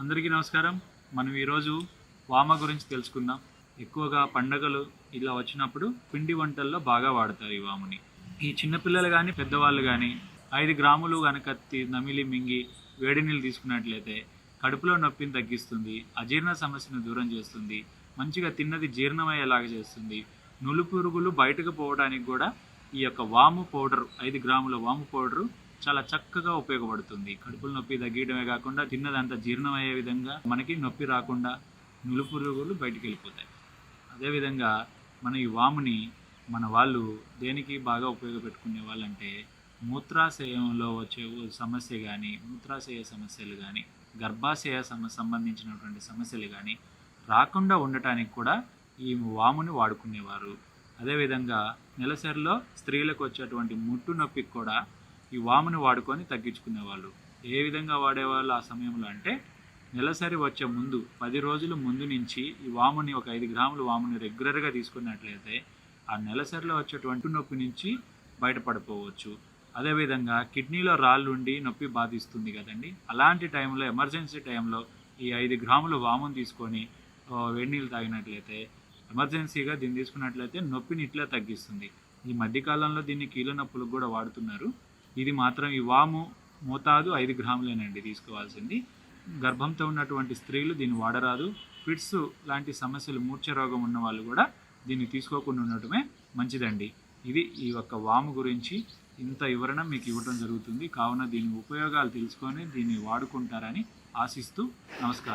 అందరికీ నమస్కారం. మనం ఈరోజు వామ గురించి తెలుసుకుందాం. ఎక్కువగా పండగలు ఇలా వచ్చినప్పుడు పిండి వంటల్లో బాగా వాడతారు ఈ వాముని. ఈ చిన్నపిల్లలు కానీ పెద్దవాళ్ళు కానీ 5 గ్రాములు కనుక నమిలి మింగి వేడి నీళ్ళు తీసుకున్నట్లయితే కడుపులో నొప్పిని తగ్గిస్తుంది, అజీర్ణ సమస్యను దూరం చేస్తుంది, మంచిగా తిన్నది జీర్ణమయ్యేలాగా చేస్తుంది. నులుపురుగులు బయటకు పోవడానికి కూడా ఈ యొక్క వాము పౌడర్ 5 గ్రాముల వాము పౌడరు చాలా చక్కగా ఉపయోగపడుతుంది. కడుపుల నొప్పి తగ్గించడమే కాకుండా తిన్నదంతా జీర్ణమయ్యే విధంగా మనకి నొప్పి రాకుండా నులుపురుగులు బయటికి వెళ్ళిపోతాయి. అదేవిధంగా మన ఈ వాముని మన వాళ్ళు దేనికి బాగా ఉపయోగపెట్టుకునే వాళ్ళంటే మూత్రాశయంలో వచ్చే సమస్య కానీ, మూత్రాశయ సమస్యలు కానీ, గర్భాశయ సంబంధించినటువంటి సమస్యలు కానీ రాకుండా ఉండటానికి కూడా ఈ వాముని వాడుకునేవారు. అదేవిధంగా నెలసరిలో స్త్రీలకు వచ్చేటువంటి ముట్టు నొప్పికి కూడా ఈ వాముని వాడుకొని తగ్గించుకునేవాళ్ళు. ఏ విధంగా వాడేవాళ్ళు ఆ సమయంలో అంటే నెలసరి వచ్చే ముందు 10 రోజుల ముందు నుంచి ఈ వాముని ఒక 5 గ్రాముల వాముని రెగ్యులర్గా తీసుకున్నట్లయితే ఆ నెలసరిలో వచ్చేటువంటి నొప్పి నుంచి బయటపడిపోవచ్చు. అదేవిధంగా కిడ్నీలో రాళ్ళు ఉండి నొప్పి బాధిస్తుంది కదండి, అలాంటి టైంలో ఎమర్జెన్సీ టైంలో ఈ 5 గ్రాముల వాముని తీసుకొని వేడి నీళ్ళు తాగినట్లయితే ఎమర్జెన్సీగా దీన్ని తీసుకున్నట్లయితే నొప్పిని ఇట్లా తగ్గిస్తుంది. ఈ మధ్యకాలంలో దీన్ని కీళ్ళ నొప్పులకు కూడా వాడుతున్నారు. ఇది మాత్రం ఈ వాము మోతాదు 5 గ్రాములేనండి తీసుకోవాల్సింది. గర్భంతో ఉన్నటువంటి స్త్రీలు దీన్ని వాడరాదు. ఫిట్స్ లాంటి సమస్యలు, మూర్ఛ రోగం ఉన్న వాళ్ళు కూడా దీన్ని తీసుకోకుండా ఉండటమే మంచిదండి. ఇది ఈ యొక్క వాము గురించి ఇంత వివరణ మీకు ఇవ్వడం జరుగుతుంది. కావున దీని ఉపయోగాలు తెలుసుకొని దీన్ని వాడుకుంటారని ఆశిస్తూ నమస్కారం.